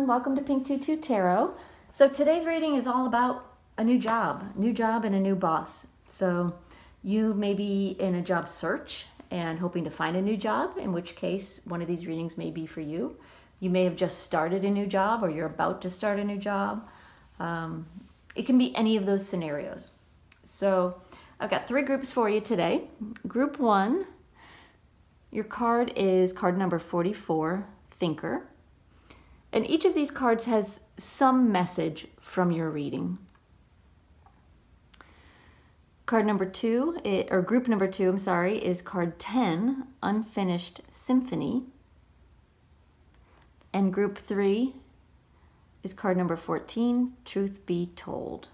welcome to Pink Tutu Tarot. So today's reading is all about a new job and a new boss. So you may be in a job search and hoping to find a new job, in which case one of these readings may be for you. You may have just started a new job or you're about to start a new job. It can be any of those scenarios. So I've got three groups for you today. Group 1, your card is card number 44, Thinker. And each of these cards has some message from your reading. Card number 2, or group number 2, I'm sorry, is card 10, Unfinished Symphony. And group 3 is card number 14, Truth Be Told.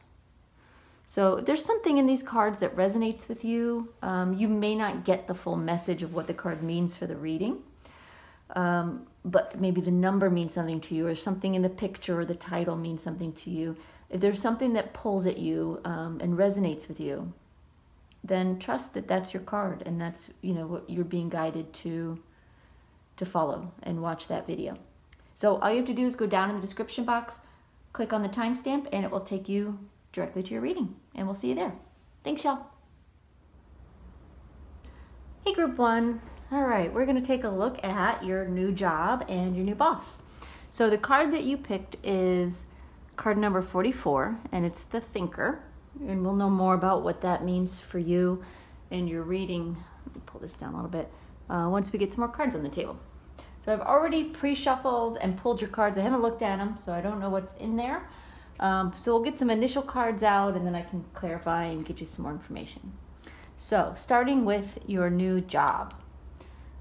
So there's something in these cards that resonates with you. You may not get the full message of what the card means for the reading. But maybe the number means something to you, or something in the picture or the title means something to you. If there's something that pulls at you and resonates with you, then trust that that's your card, and that's, you know, what you're being guided to follow and watch that video. So all you have to do is go down in the description box, click on the timestamp, and it will take you directly to your reading, and we'll see you there. Thanks, y'all. Hey, group 1. All right, we're going to take a look at your new job and your new boss. So the card that you picked is card number 44, and it's the Thinker. And we'll know more about what that means for you and your reading. Let me pull this down a little bit once we get some more cards on the table. So I've already pre-shuffled and pulled your cards. I haven't looked at them, so I don't know what's in there. So we'll get some initial cards out, and then I can clarify and get you some more information. So starting with your new job.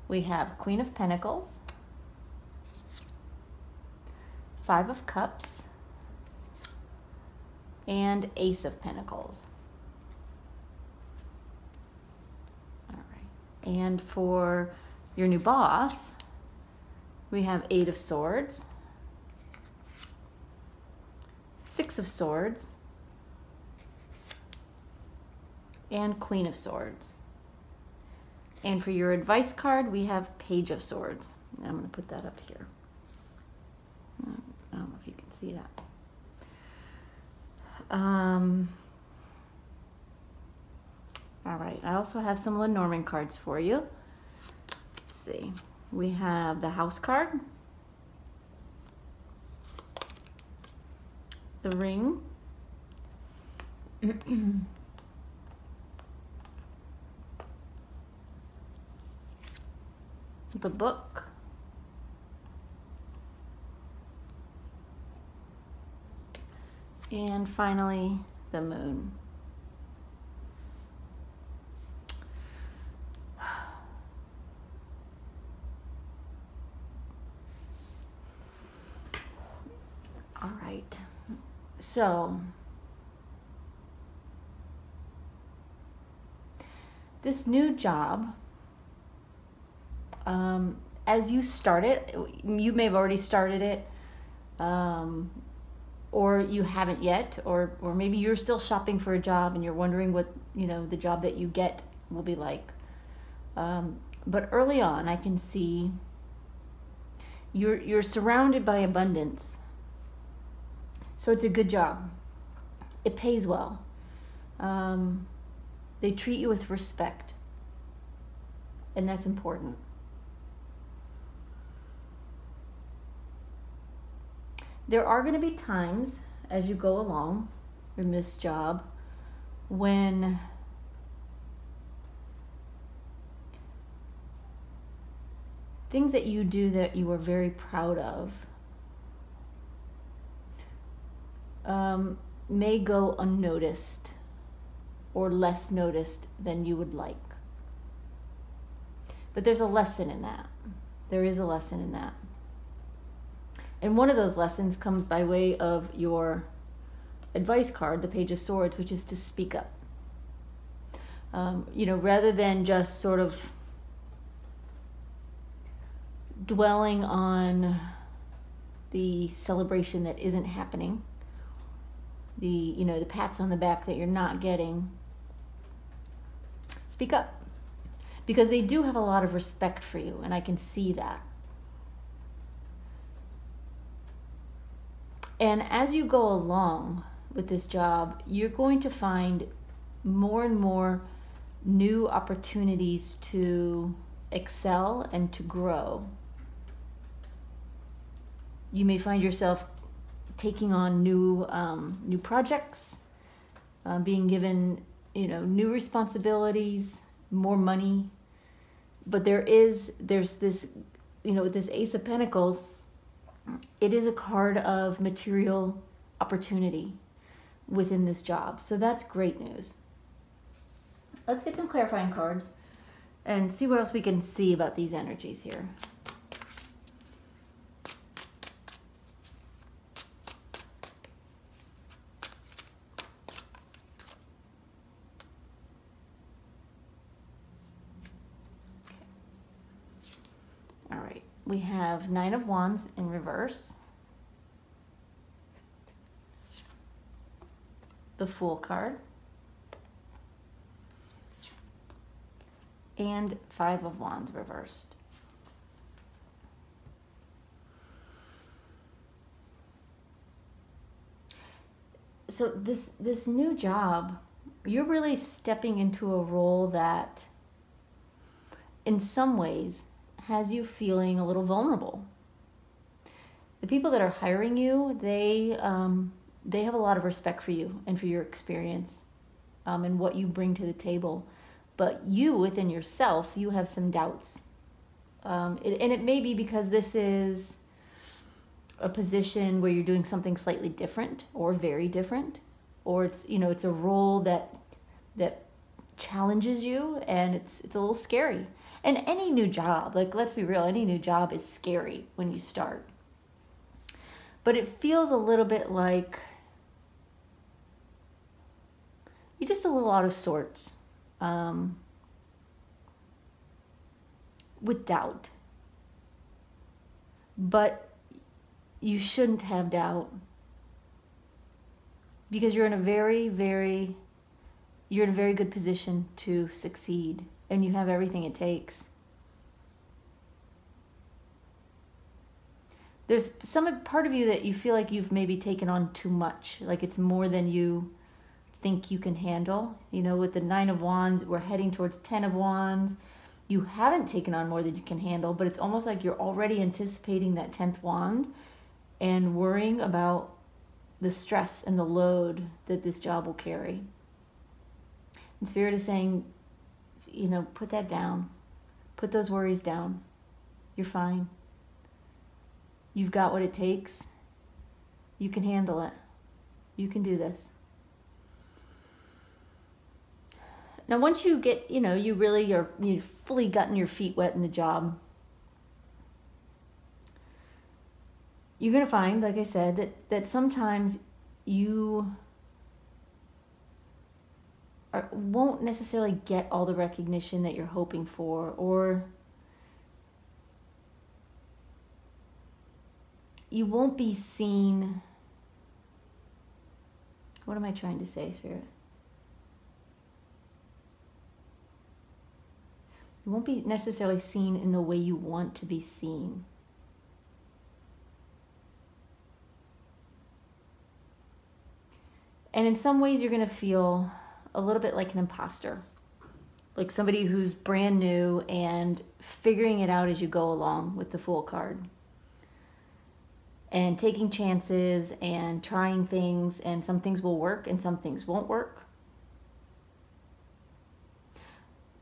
We have Queen of Pentacles, 5 of Cups, and Ace of Pentacles. All right. And for your new boss, we have 8 of Swords, 6 of Swords, and Queen of Swords. And for your advice card, we have Page of Swords. I'm going to put that up here. I don't know if you can see that. All right, I also have some Lenormand cards for you. Let's see. We have the House card, the Ring, the Book, and finally the Moon. All right, so this new job, as you start it, you may have already started it, or you haven't yet, or maybe you're still shopping for a job and you're wondering what, you know, the job that you get will be like. But early on, I can see you're surrounded by abundance. So it's a good job. It pays well. They treat you with respect, and that's important. There are going to be times as you go along in this job when things that you do that you are very proud of may go unnoticed or less noticed than you would like. But there's a lesson in that. There is a lesson in that. And one of those lessons comes by way of your advice card, the Page of Swords, which is to speak up. You know, rather than just sort of dwelling on the celebration that isn't happening, the pats on the back that you're not getting, speak up. Because they do have a lot of respect for you, and I can see that. And as you go along with this job, you're going to find more and more new opportunities to excel and to grow. You may find yourself taking on new projects, being given, new responsibilities, more money. But there's this, this Ace of Pentacles, it is a card of material opportunity within this job. So that's great news. Let's get some clarifying cards and see what else we can see about these energies here. All right, we have Nine of Wands in reverse, the Fool card, and Five of Wands reversed. So this new job, you're really stepping into a role that in some ways has you feeling a little vulnerable. The people that are hiring you, they have a lot of respect for you and for your experience and what you bring to the table. But you, within yourself, you have some doubts. And it may be because this is a position where you're doing something slightly different or very different, or it's a role that challenges you, and it's a little scary. And any new job, like, let's be real, any new job is scary when you start. But it feels a little bit like you're just a little out of sorts, with doubt. But you shouldn't have doubt, because you're in a very good position to succeed, and you have everything it takes. There's some part of you that you feel like you've maybe taken on too much, like it's more than you think you can handle. With the Nine of Wands, we're heading towards 10 of Wands. You haven't taken on more than you can handle, but it's almost like you're already anticipating that 10th wand and worrying about the stress and the load that this job will carry. And Spirit is saying, put that down. Put those worries down. You're fine. You've got what it takes. You can handle it. You can do this. Now, once you get, you've fully gotten your feet wet in the job, you're going to find, like I said, that sometimes you won't necessarily get all the recognition that you're hoping for, or you won't be seen. What am I trying to say, Spirit? You won't be necessarily seen in the way you want to be seen. And in some ways, you're going to feel a little bit like an imposter, like somebody who's brand new and figuring it out as you go along with the Fool card, and taking chances and trying things, and some things will work and some things won't work.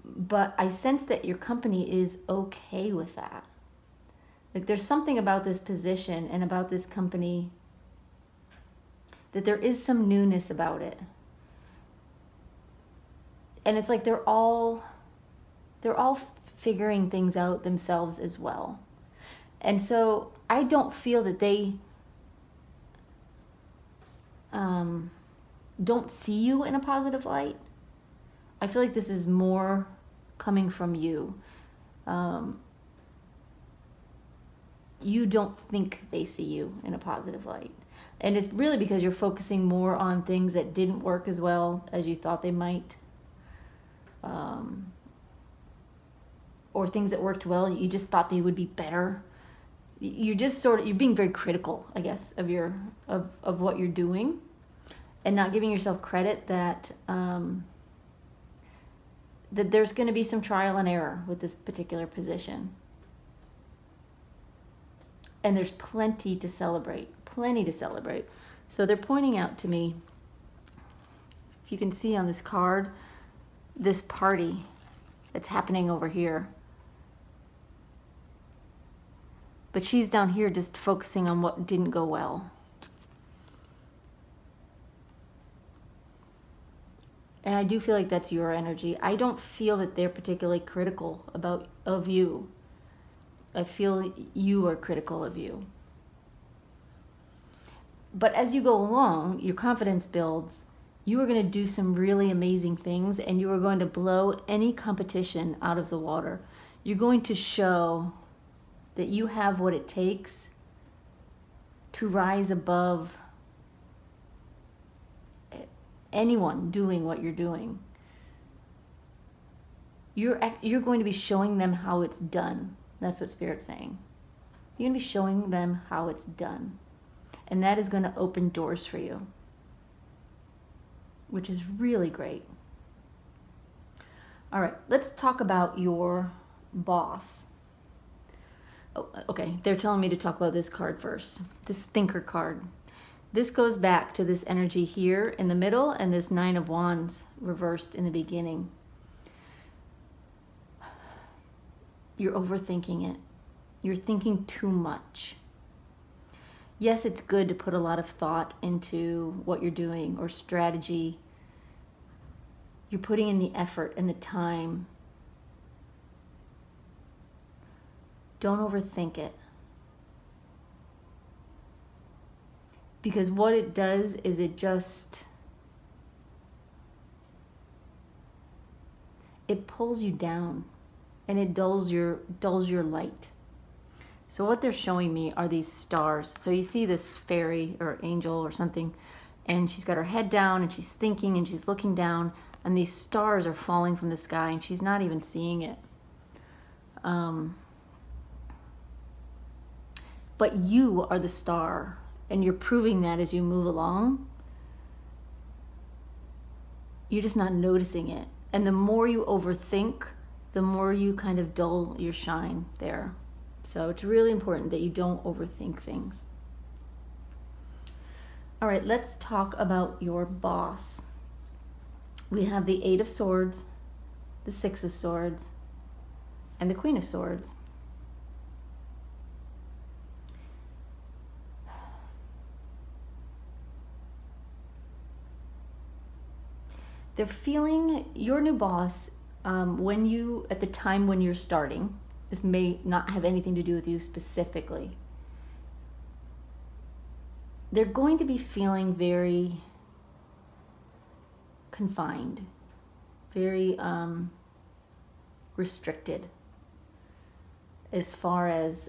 But I sense that your company is okay with that. Like, there's something about this position and about this company that there is some newness about it. And it's like they're all figuring things out themselves as well. And so I don't feel that they don't see you in a positive light. I feel like this is more coming from you. You don't think they see you in a positive light. And it's really because you're focusing more on things that didn't work as well as you thought they might. Or things that worked well, you just thought they would be better. you're just sort of, you're being very critical, I guess, of your of what you're doing, and not giving yourself credit that that there's going to be some trial and error with this particular position. And there's plenty to celebrate, plenty to celebrate. So they're pointing out to me, if you can see on this card, this party that's happening over here. But she's down here just focusing on what didn't go well. And I do feel like that's your energy. I don't feel that they're particularly critical of you. I feel you are critical of you. But as you go along, your confidence builds. You are going to do some really amazing things, and you are going to blow any competition out of the water. You're going to show that you have what it takes to rise above anyone doing what you're doing. You're going to be showing them how it's done. That's what Spirit's saying. You're going to be showing them how it's done. And that is going to open doors for you, which is really great. All right, let's talk about your boss. Oh, okay, they're telling me to talk about this card first. This Thinker card. This goes back to this energy here in the middle and this Nine of Wands reversed in the beginning. You're overthinking it. You're thinking too much. Yes, it's good to put a lot of thought into what you're doing or strategy. You're putting in the effort and the time. Don't overthink it. Because what it does is it pulls you down, and it dulls your light. So what they're showing me are these stars. So you see this fairy or angel or something, and she's got her head down and she's thinking and she's looking down, and these stars are falling from the sky and she's not even seeing it. But you are the star, and you're proving that as you move along. You're just not noticing it. And the more you overthink, the more you kind of dull your shine there. So it's really important that you don't overthink things. All right, let's talk about your boss. We have the Eight of Swords, the Six of Swords, and the Queen of Swords. They're feeling your new boss at the time when you're starting. This may not have anything to do with you specifically. They're going to be feeling very confined, very restricted as far as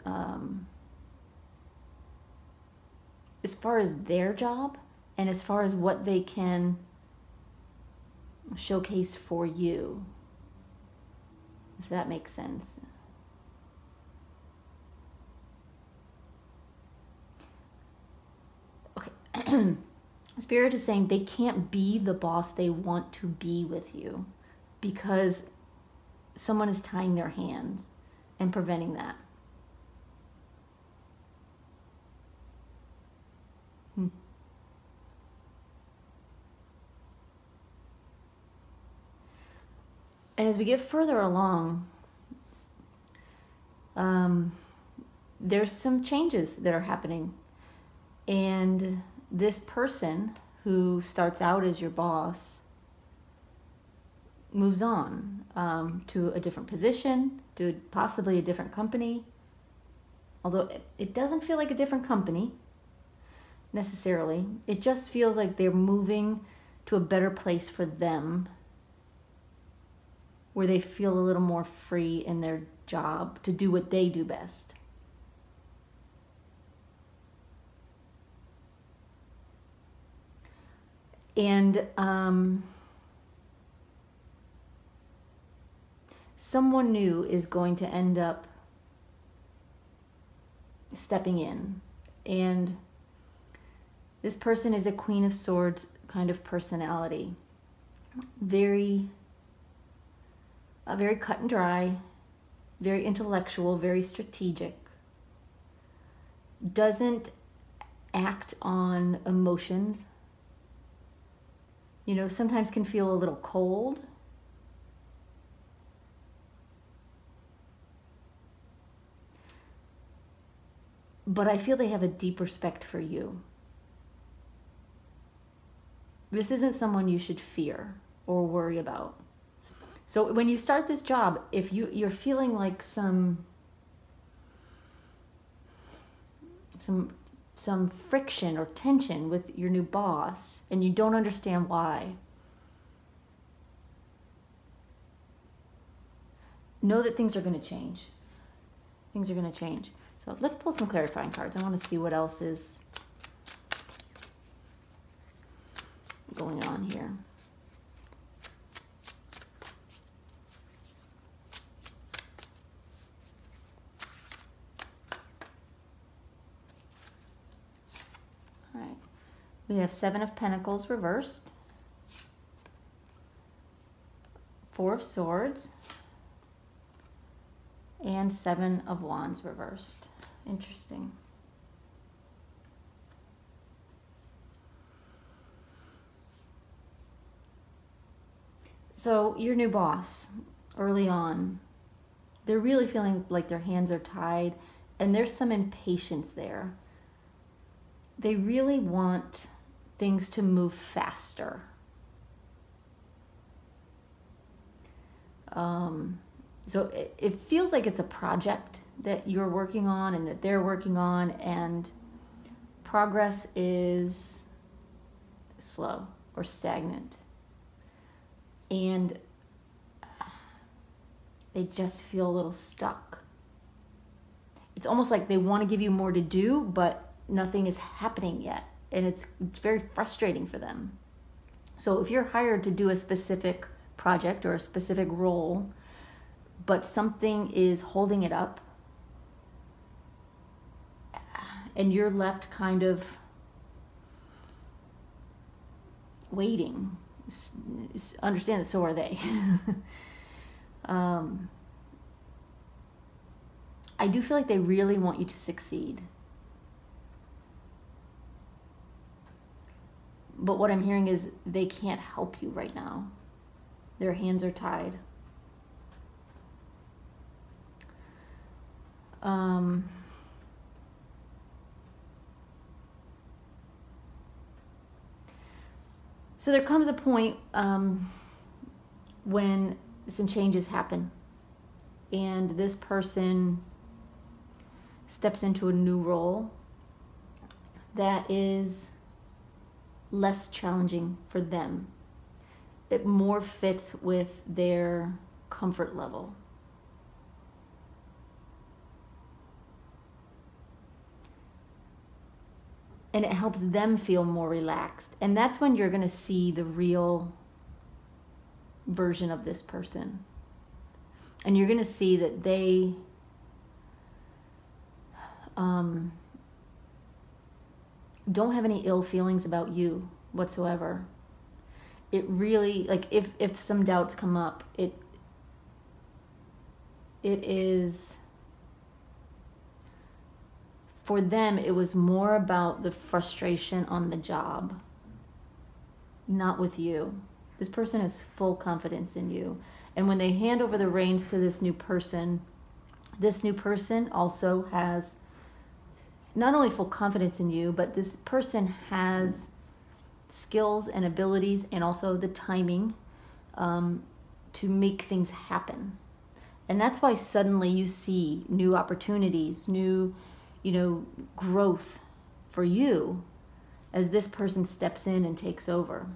their job and as far as what they can showcase for you, if that makes sense. Okay. Spirit is saying they can't be the boss they want to be with you because someone is tying their hands and preventing that. And as we get further along, there's some changes that are happening. And this person who starts out as your boss moves on to a different position, to possibly a different company. Although it doesn't feel like a different company necessarily. It just feels like they're moving to a better place for them, where they feel a little more free in their job to do what they do best. And someone new is going to end up stepping in. And this person is a Queen of Swords kind of personality. Very cut and dry, very intellectual, very strategic. Doesn't act on emotions. You know, sometimes can feel a little cold. But I feel they have a deep respect for you. This isn't someone you should fear or worry about. So when you start this job, if you're feeling like some friction or tension with your new boss and you don't understand why, know that things are going to change. Things are going to change. So let's pull some clarifying cards. I want to see what else is going on here. All right. We have 7 of Pentacles reversed, 4 of Swords, and 7 of Wands reversed. Interesting. So your new boss, early on, they're really feeling like their hands are tied, and there's some impatience there. They really want things to move faster. So it feels like it's a project that you're working on and that they're working on, and progress is slow or stagnant. And they just feel a little stuck. It's almost like they want to give you more to do, but nothing is happening yet. And it's very frustrating for them. So if you're hired to do a specific project or a specific role, but something is holding it up, and you're left kind of waiting, understand that so are they. I do feel like they really want you to succeed. But what I'm hearing is they can't help you right now. Their hands are tied. So there comes a point when some changes happen, and this person steps into a new role that is less challenging for them. It more fits with their comfort level. And it helps them feel more relaxed. And that's when you're going to see the real version of this person. And you're going to see that they don't have any ill feelings about you whatsoever. It really, like, if some doubts come up, it is, for them, it was more about the frustration on the job, not with you. This person has full confidence in you. And when they hand over the reins to this new person also has not only full confidence in you, but this person has skills and abilities and also the timing to make things happen. And that's why suddenly you see new opportunities, new, growth for you as this person steps in and takes over.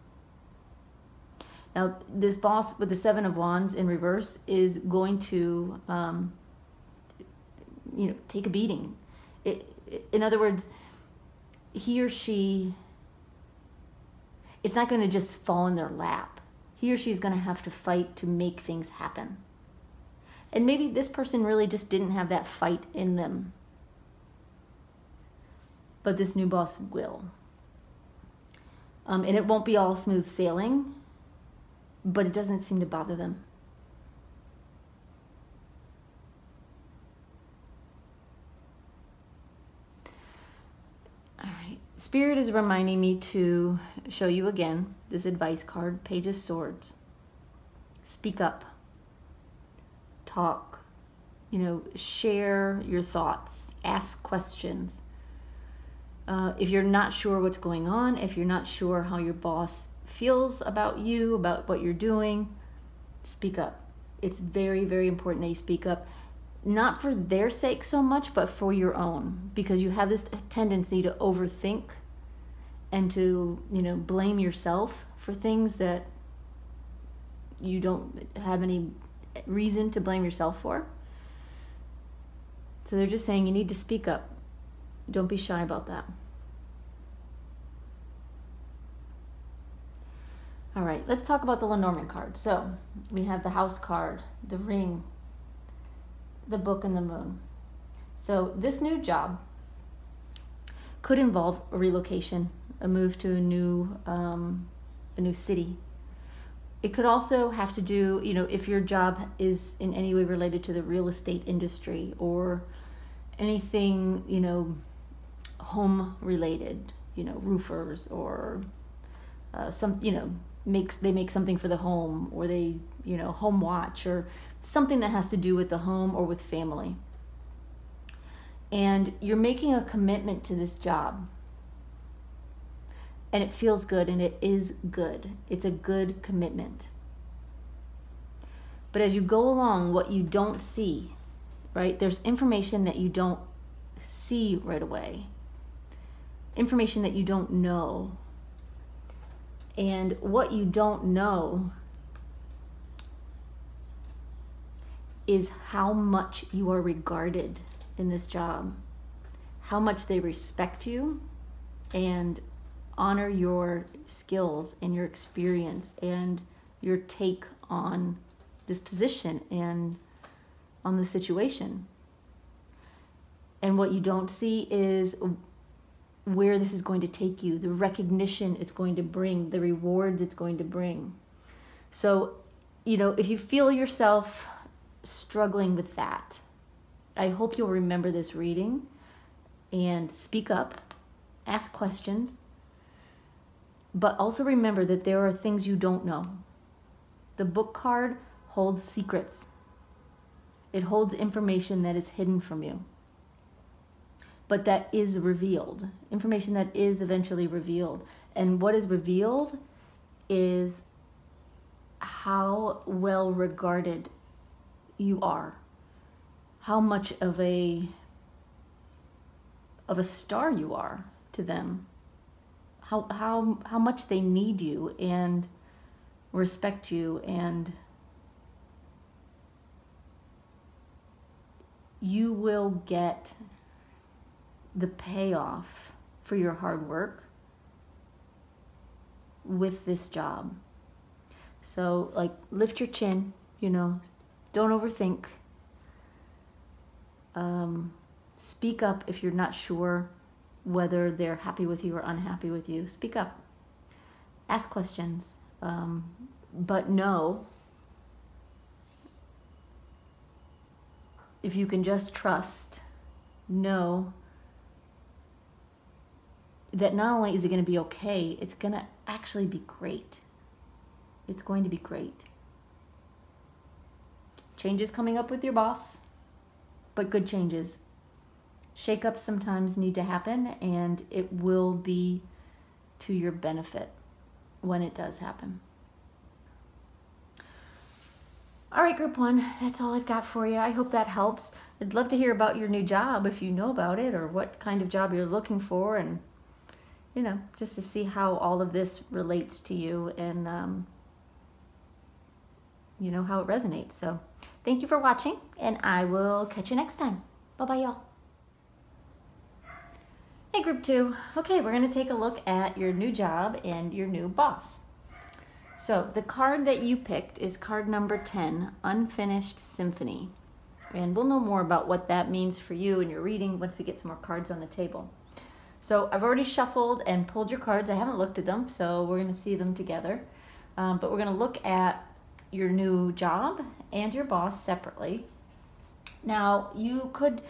Now, this boss with the 7 of Wands in reverse is going to, take a beating. In other words, he or she, it's not going to just fall in their lap. He or she is going to have to fight to make things happen. And maybe this person really just didn't have that fight in them. but this new boss will. And it won't be all smooth sailing, but it doesn't seem to bother them. All right. Spirit is reminding me to show you again this advice card, Page of Swords. Speak up. Talk. Share your thoughts. Ask questions. If you're not sure what's going on, if you're not sure how your boss feels about you, about what you're doing, speak up. It's very, very important that you speak up, not for their sake so much, but for your own, because you have this tendency to overthink and to, blame yourself for things that you don't have any reason to blame yourself for. So they're just saying you need to speak up. Don't be shy about that. All right, let's talk about the Lenormand card. So we have the House card, the Ring, the Book, and the Moon. So this new job could involve a relocation, a move to a new city. It could also have to do, if your job is in any way related to the real estate industry or anything, home related, roofers or they make something for the home, or they, home watch, or something that has to do with the home or with family. And you're making a commitment to this job. And it feels good, and it is good. It's a good commitment. But as you go along, what you don't see, right? There's information that you don't see right away. Information that you don't know. And what you don't know is how much you are regarded in this job, how much they respect you and honor your skills and your experience and your take on this position and on the situation. And what you don't see is where this is going to take you, the recognition it's going to bring, the rewards it's going to bring. So, if you feel yourself struggling with that, I hope you'll remember this reading and speak up, ask questions, but also remember that there are things you don't know. The Book card holds secrets. It holds information that is hidden from you, but that is revealed, information that is eventually revealed. And what is revealed is how well regarded you are, how much of a star you are to them, how much they need you and respect you, and you will get the payoff for your hard work with this job. So lift your chin, don't overthink. Speak up if you're not sure whether they're happy with you or unhappy with you. Speak up. Ask questions. But know, if you can just trust, know that not only is it going to be okay, it's going to actually be great. It's going to be great. Changes coming up with your boss, but good changes. Shake-ups sometimes need to happen, and it will be to your benefit when it does happen. All right, Group 1, that's all I've got for you. I hope that helps. I'd love to hear about your new job if you know about it, or what kind of job you're looking for, and just to see how all of this relates to you and how it resonates. So thank you for watching, and I will catch you next time. Bye-bye, y'all. Hey, Group 2. Okay, we're going to take a look at your new job and your new boss. So the card that you picked is card number 10, Unfinished Symphony. And we'll know more about what that means for you in your reading once we get some more cards on the table. So I've already shuffled and pulled your cards. I haven't looked at them, so we're going to see them together. But we're going to look at your new job and your boss separately. Now, you could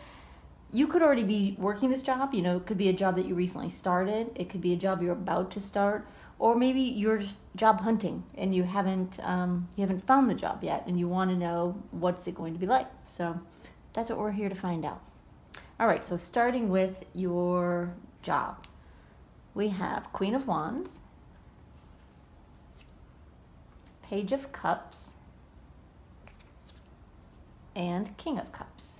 already be working this job. You know, it could be a job that you recently started. It could be a job you're about to start, or maybe you're just job hunting and you haven't found the job yet, and you want to know what's it going to be like. So that's what we're here to find out. All right. So starting with your job, we have Queen of Wands, Page of Cups, and King of Cups.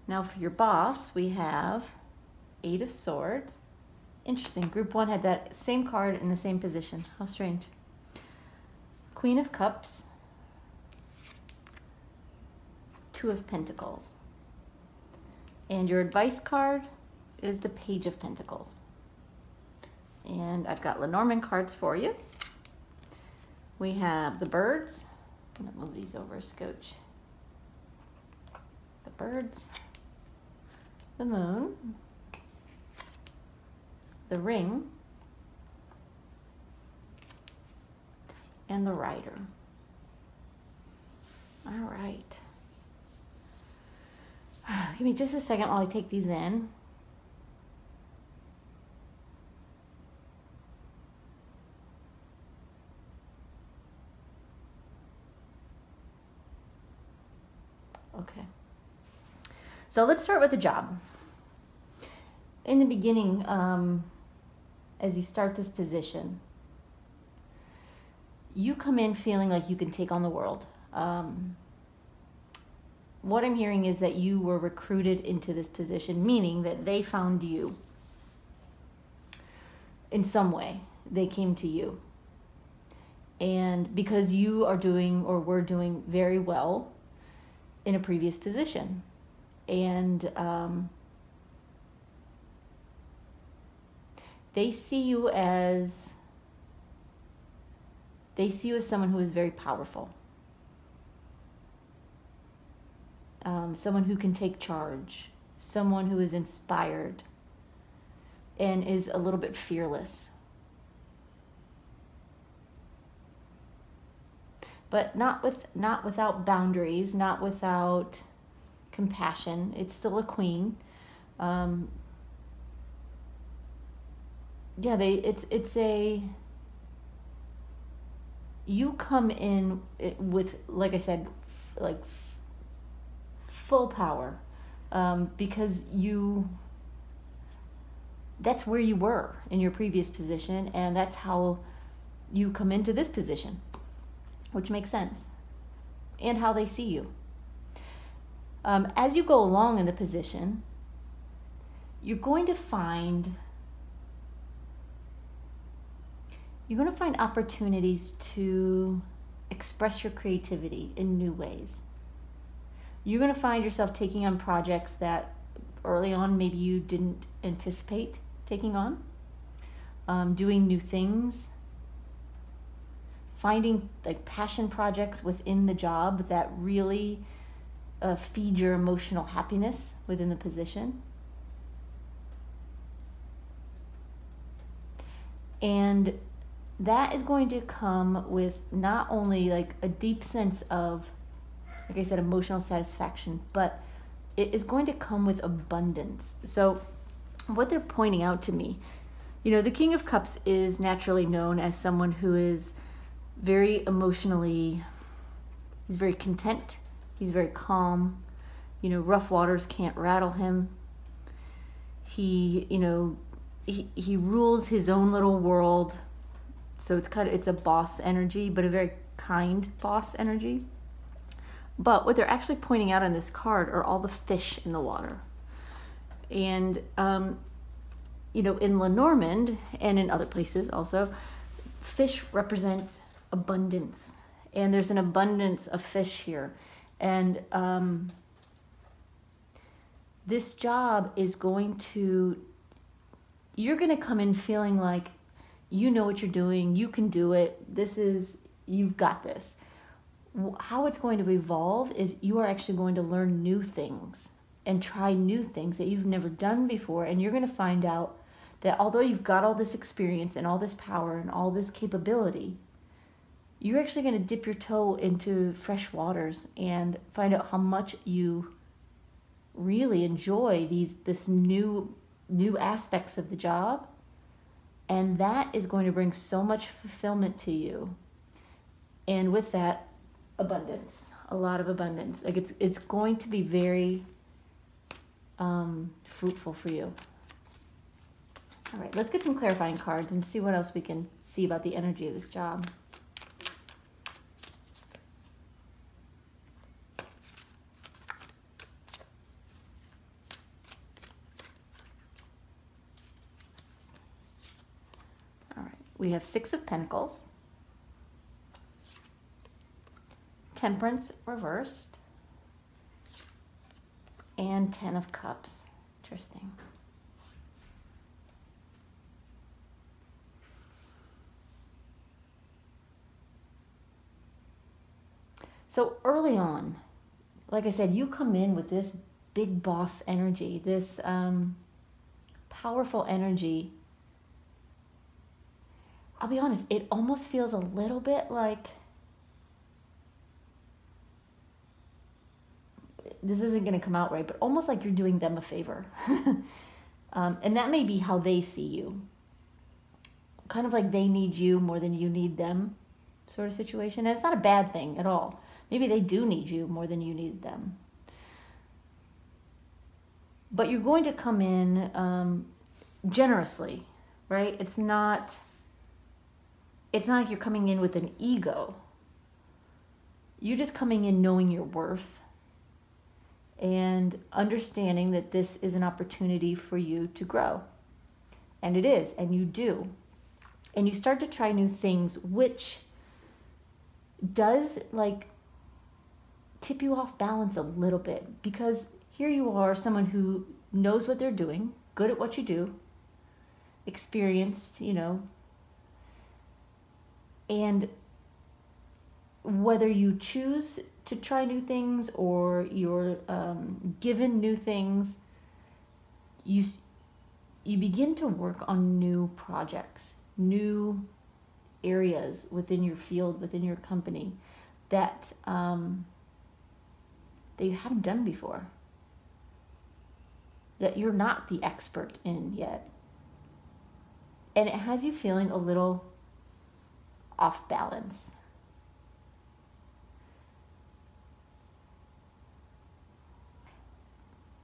Now for your boss, we have Eight of Swords. Interesting, group one had that same card in the same position. How strange. Queen of Cups, Two of Pentacles. And your advice card is the Page of Pentacles. And I've got Lenormand cards for you. We have the birds. I'm gonna move these over a scotch. The birds, the moon, the ring, and the rider. All right. Give me just a second while I take these in. Okay. So let's start with the job. In the beginning, as you start this position, you come in feeling like you can take on the world. What I'm hearing is that you were recruited into this position, meaning that they found you in some way. They came to you. And because you are doing or were doing very well in a previous position. And they see you as someone who is very powerful. Someone who can take charge, someone who is inspired and is a little bit fearless. But not without boundaries, not without compassion. It's still a queen. You come in with, like I said, like full power, because that's where you were in your previous position, and that's how you come into this position, which makes sense, and how they see you. As you go along in the position, you're going to find opportunities to express your creativity in new ways. You're going to find yourself taking on projects that early on maybe you didn't anticipate taking on, doing new things, finding like passion projects within the job that really feed your emotional happiness within the position. And that is going to come with not only like a deep sense of, like I said, emotional satisfaction, but it is going to come with abundance. So what they're pointing out to me, the King of Cups is naturally known as someone who is very emotionally, he's very content, he's very calm, rough waters can't rattle him. He rules his own little world. So it's a boss energy, but a very kind boss energy. But what they're actually pointing out on this card are all the fish in the water. And, in Lenormand and in other places also, fish represent abundance. And there's an abundance of fish here. And this job is you're going to come in feeling like you know what you're doing, you can do it, you've got this. How it's going to evolve is you are actually going to learn new things and try new things that you've never done before. And you're going to find out that although you've got all this experience and all this power and all this capability, you're actually going to dip your toe into fresh waters and find out how much you really enjoy this new aspects of the job. And that is going to bring so much fulfillment to you. And with that, abundance, a lot of abundance. Like it's going to be very fruitful for you. All right, let's get some clarifying cards and see what else we can see about the energy of this job. All right, we have Six of Pentacles, Temperance reversed, and Ten of Cups. Interesting. So early on, like I said, you come in with this big boss energy, this powerful energy. I'll be honest, it almost feels a little bit like, this isn't going to come out right, but almost like you're doing them a favor. And that may be how they see you. Kind of like they need you more than you need them sort of situation. And it's not a bad thing at all. Maybe they do need you more than you need them. But you're going to come in generously, right? It's not like you're coming in with an ego. You're just coming in knowing your worth and understanding that this is an opportunity for you to grow. And it is, and you do. And you start to try new things, which does like tip you off balance a little bit, because here you are, someone who knows what they're doing, good at what you do, experienced, and whether you choose to try new things or you're given new things, you begin to work on new projects, new areas within your field, within your company that you haven't done before, that you're not the expert in yet. And it has you feeling a little off balance.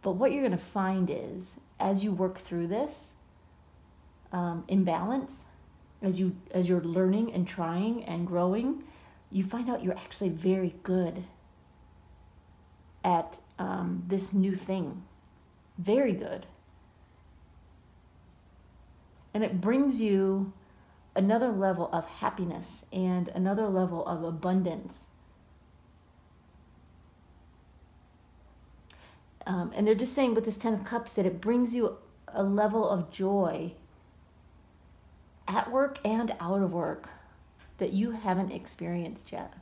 But what you're going to find is, as you work through this imbalance, as you're learning and trying and growing, you find out you're actually very good at this new thing. Very good. And it brings you another level of happiness and another level of abundance. And they're just saying with this Ten of Cups that it brings you a level of joy at work and out of work that you haven't experienced yet.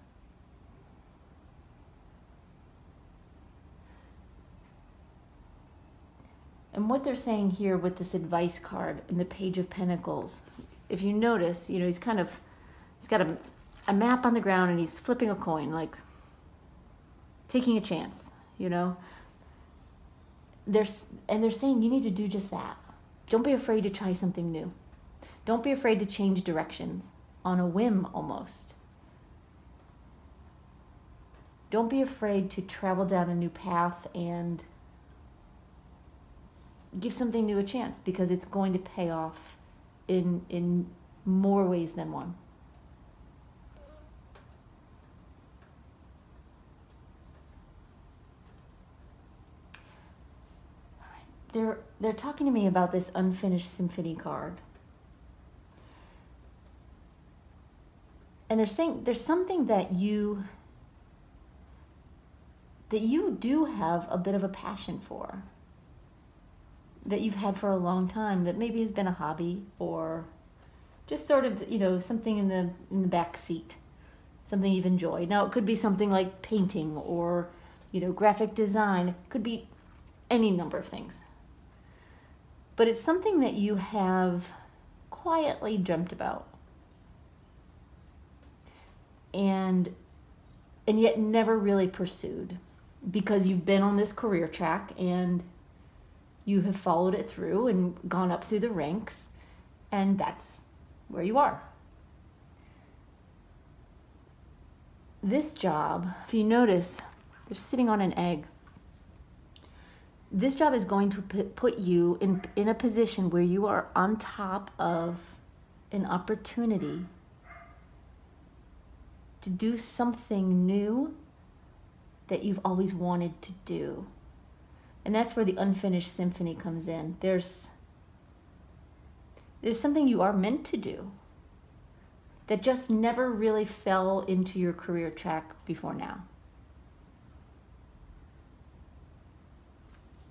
And what they're saying here with this advice card and the Page of Pentacles, if you notice, he's got a map on the ground and he's flipping a coin, like taking a chance, They're saying you need to do just that. Don't be afraid to try something new. Don't be afraid to change directions on a whim almost. Don't be afraid to travel down a new path and give something new a chance, because it's going to pay off in more ways than one. They're talking to me about this Unfinished Symphony card. And they're saying there's something that you do have a bit of a passion for, that you've had for a long time, that maybe has been a hobby or just sort of, something in the back seat, something you've enjoyed. Now, it could be something like painting or, graphic design. It could be any number of things. But it's something that you have quietly dreamt about. And yet never really pursued, because you've been on this career track and you have followed it through and gone up through the ranks, and that's where you are. This job, if you notice, they're sitting on an egg. This job is going to put you in a position where you are on top of an opportunity to do something new that you've always wanted to do. And that's where the unfinished symphony comes in. There's something you are meant to do that just never really fell into your career track before now.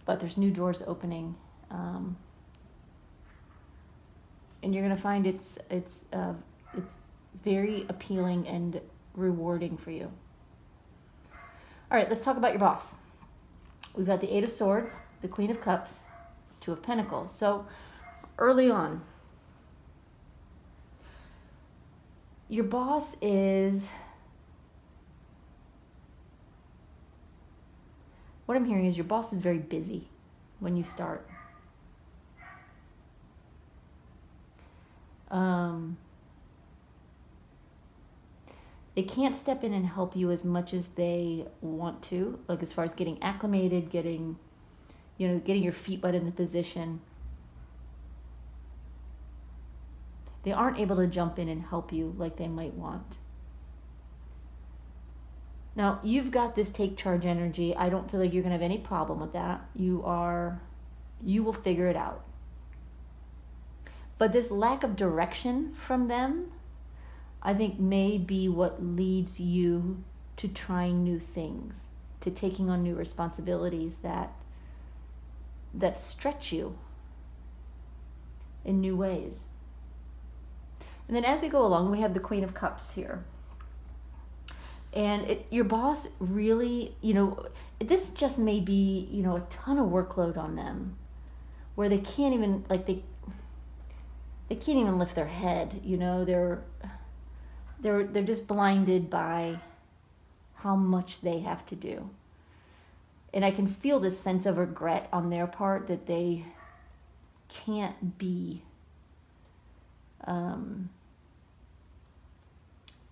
But there's new doors opening, and you're gonna find it's very appealing and rewarding for you. All right, let's talk about your boss. We've got the Eight of Swords, the Queen of Cups, Two of Pentacles. So early on, your boss is, what I'm hearing is your boss is very busy when you start. They can't step in and help you as much as they want to, like as far as getting acclimated, getting your feet wet in the position. They aren't able to jump in and help you like they might want. Now, you've got this take charge energy. I don't feel like you're gonna have any problem with that. You will figure it out. But this lack of direction from them, I think, may be what leads you to trying new things, to taking on new responsibilities that stretch you in new ways. And then as we go along, we have the Queen of Cups here. And your boss really, this just may be, a ton of workload on them, where they can't even, they can't even lift their head, they're just blinded by how much they have to do. And I can feel this sense of regret on their part that they can't be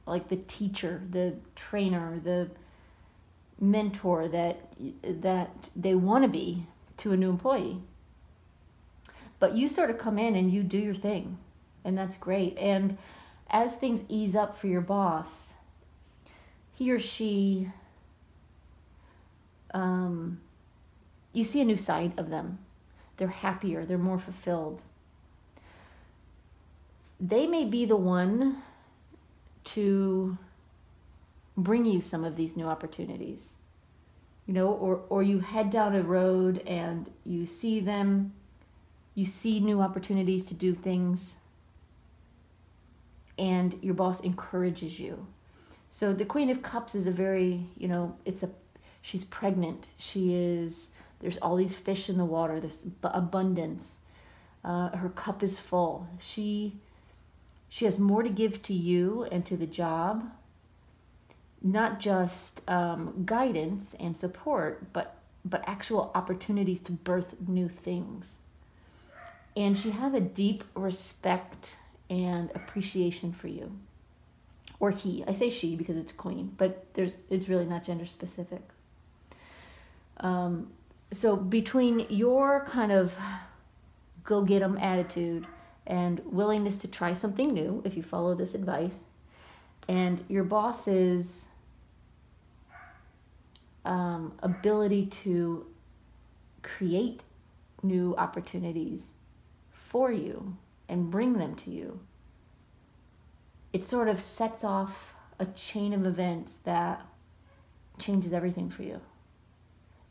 like the teacher, the trainer, the mentor that they want to be to a new employee. But you sort of come in and you do your thing, and that's great. And as things ease up for your boss, he or she, you see a new side of them. They're happier, they're more fulfilled. They may be the one to bring you some of these new opportunities, or you head down a road and you see them, you see new opportunities to do things, and your boss encourages you. So the Queen of Cups is a very, she's pregnant. There's all these fish in the water. There's abundance. Her cup is full. She has more to give to you and to the job, not just guidance and support, but actual opportunities to birth new things. And she has a deep respect and appreciation for you. Or he. I say she because it's queen, but it's really not gender specific. So between your kind of go-get-em attitude and willingness to try something new, if you follow this advice, and your boss's ability to create new opportunities for you and bring them to you, it sort of sets off a chain of events that changes everything for you.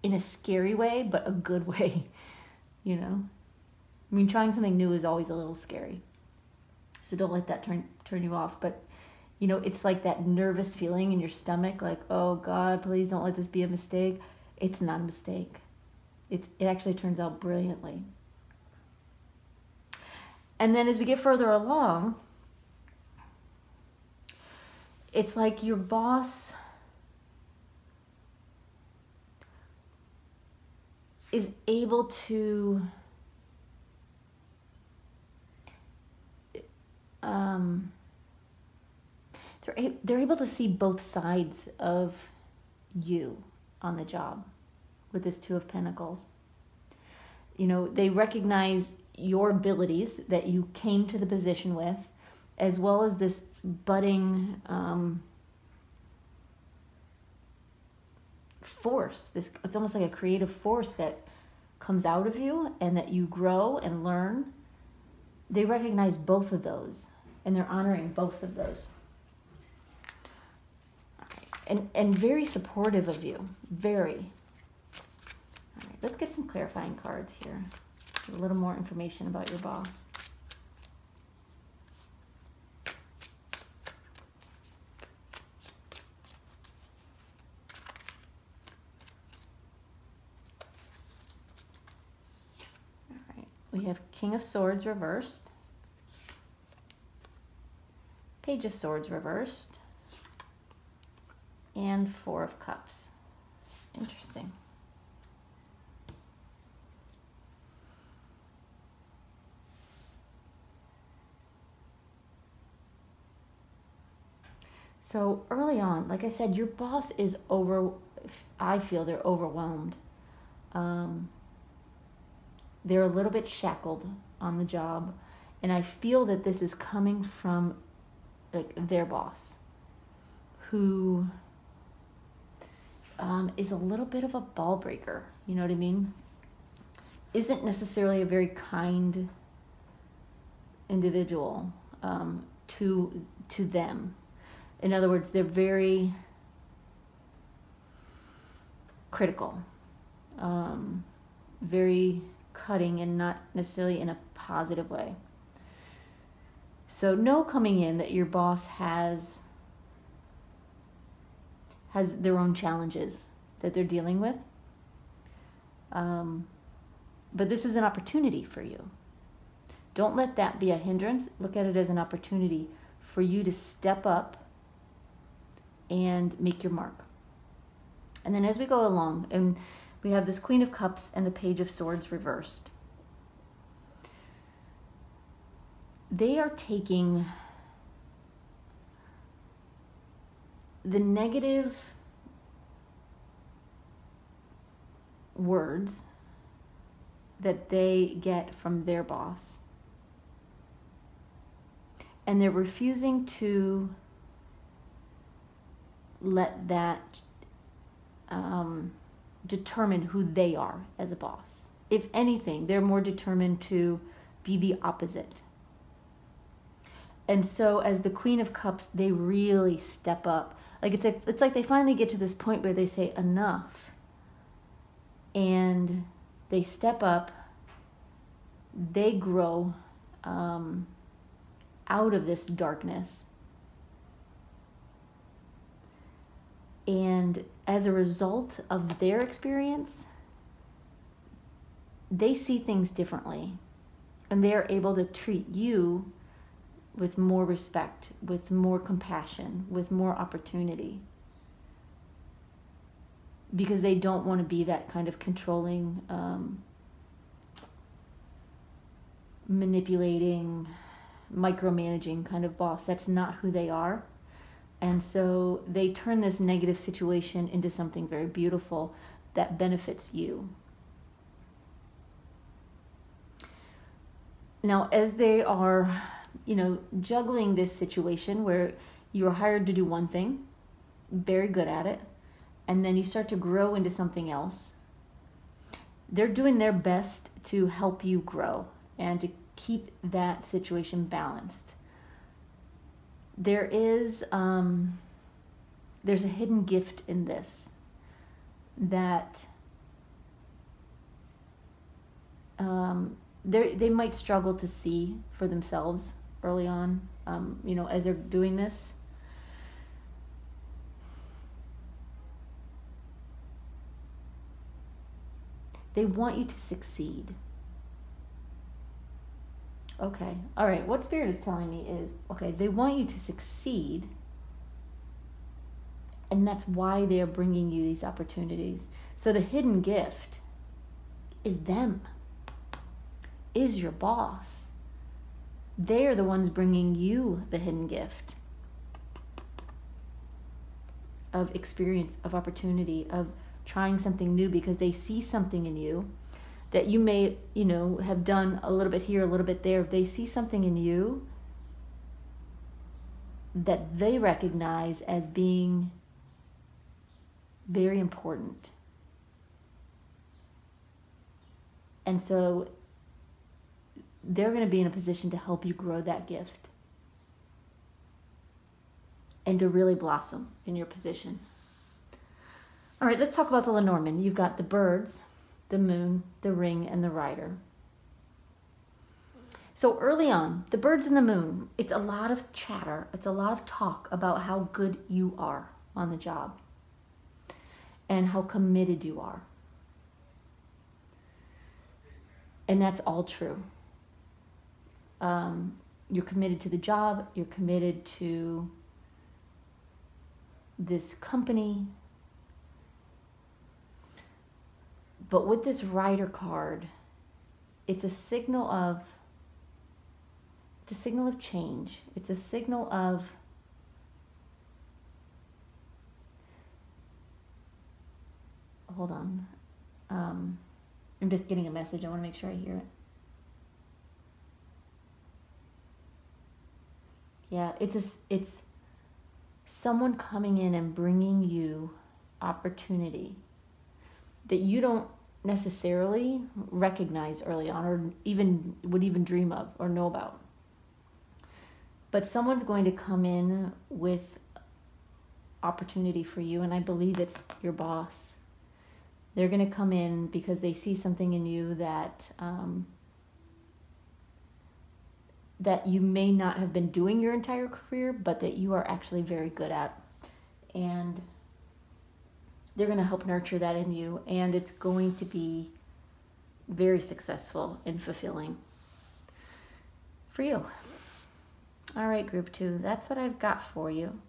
In a scary way, but a good way, I mean, trying something new is always a little scary. So don't let that turn you off. But, it's like that nervous feeling in your stomach, like, oh God, please don't let this be a mistake. It's not a mistake. It actually turns out brilliantly. And then as we get further along, it's like your boss is able to they're able to see both sides of you on the job with this Two of Pentacles. You know, they recognize your abilities that you came to the position with, as well as this budding force. It's almost like a creative force that comes out of you and that you grow and learn. They recognize both of those, and they're honoring both of those. All right. And very supportive of you. Very. All right, let's get some clarifying cards here. A little more information about your boss. All right, we have King of Swords reversed, Page of Swords reversed, and Four of Cups. Interesting. So early on, like I said, your boss is I feel they're overwhelmed. They're a little bit shackled on the job. And I feel that this is coming from like their boss, who is a little bit of a ball breaker. You know what I mean? Isn't necessarily a very kind individual to them. In other words, they're very critical, very cutting, and not necessarily in a positive way. So know coming in that your boss has their own challenges that they're dealing with. But this is an opportunity for you. Don't let that be a hindrance. Look at it as an opportunity for you to step up and make your mark. And then as we go along, and we have this Queen of Cups and the Page of Swords reversed. They are taking the negative words that they get from their boss, and they're refusing to let that determine who they are as a boss. If anything, they're more determined to be the opposite. And so as the Queen of Cups, they really step up. Like it's like they finally get to this point where they say enough. And they step up, they grow out of this darkness. And as a result of their experience, they see things differently. And they're able to treat you with more respect, with more compassion, with more opportunity. Because they don't want to be that kind of controlling, manipulating, micromanaging kind of boss. That's not who they are. And so they turn this negative situation into something very beautiful that benefits you. Now, as they are, juggling this situation where you're hired to do one thing, very good at it, and then you start to grow into something else, they're doing their best to help you grow and to keep that situation balanced. There is, there's a hidden gift in this that they might struggle to see for themselves early on, as they're doing this. They want you to succeed. Okay, all right, what Spirit is telling me is, okay, they want you to succeed, and that's why they're bringing you these opportunities. So the hidden gift is them, is your boss. They are the ones bringing you the hidden gift of experience, of opportunity, of trying something new, because they see something in you that you may, have done a little bit here, a little bit there. They see something in you that they recognize as being very important. And so they're going to be in a position to help you grow that gift and to really blossom in your position. All right, let's talk about the Lenormand. You've got the birds, the moon, the ring, and the rider. So early on, the birds and the moon, it's a lot of chatter. It's a lot of talk about how good you are on the job and how committed you are. And that's all true. You're committed to the job. You're committed to this company. But with this rider card, it's a signal of change. It's a signal of hold on. I'm just getting a message. I want to make sure I hear it. Yeah, it's someone coming in and bringing you opportunity that you don't necessarily recognize early on, or would even dream of or know about. But someone's going to come in with opportunity for you, and I believe it's your boss. They're going to come in because they see something in you that that you may not have been doing your entire career, but that you are actually very good at. And they're going to help nurture that in you, and it's going to be very successful and fulfilling for you. All right, group 2, that's what I've got for you.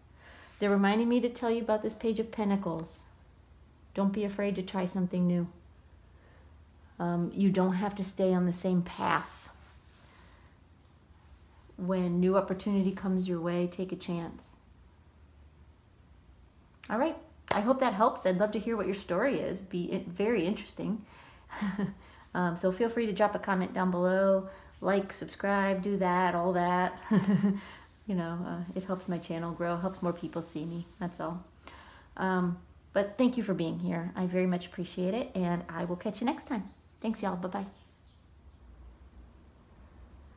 They're reminding me to tell you about this Page of Pentacles. Don't be afraid to try something new. You don't have to stay on the same path. When new opportunity comes your way, take a chance. All right. I hope that helps. I'd love to hear what your story is. Be very interesting. So feel free to drop a comment down below. Like, subscribe, do that, all that. It helps my channel grow, helps more people see me. That's all. But thank you for being here. I very much appreciate it, and I will catch you next time. Thanks, y'all. Bye-bye.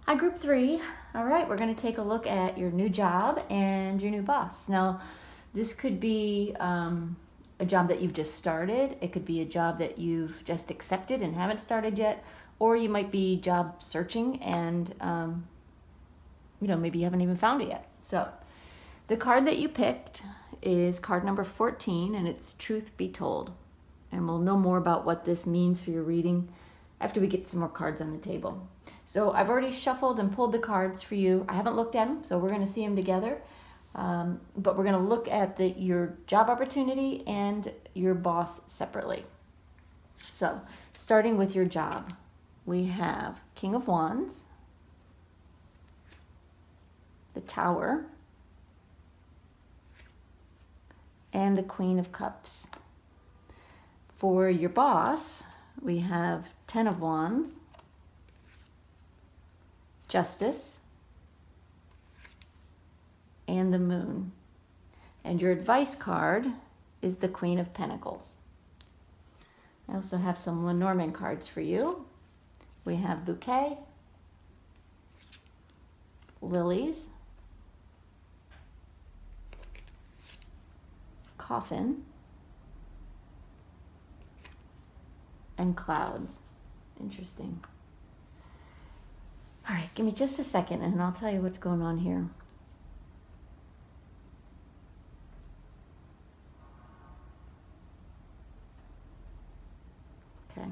Hi, group 3. All right, we're going to take a look at your new job and your new boss. Now, this could be a job that you've just started. It could be a job that you've just accepted and haven't started yet. Or you might be job searching and, maybe you haven't even found it yet. So the card that you picked is card number 14, and it's Truth Be Told. And we'll know more about what this means for your reading after we get some more cards on the table. So I've already shuffled and pulled the cards for you. I haven't looked at them, so we're going to see them together. But we're going to look at your job opportunity and your boss separately. So starting with your job, we have King of Wands, the Tower, and the Queen of Cups. For your boss, we have 10 of Wands, Justice, and the Moon. And your advice card is the Queen of Pentacles. I also have some Lenormand cards for you. We have Bouquet, Lilies, Coffin, and Clouds. Interesting. All right, give me just a second and I'll tell you what's going on here. Okay.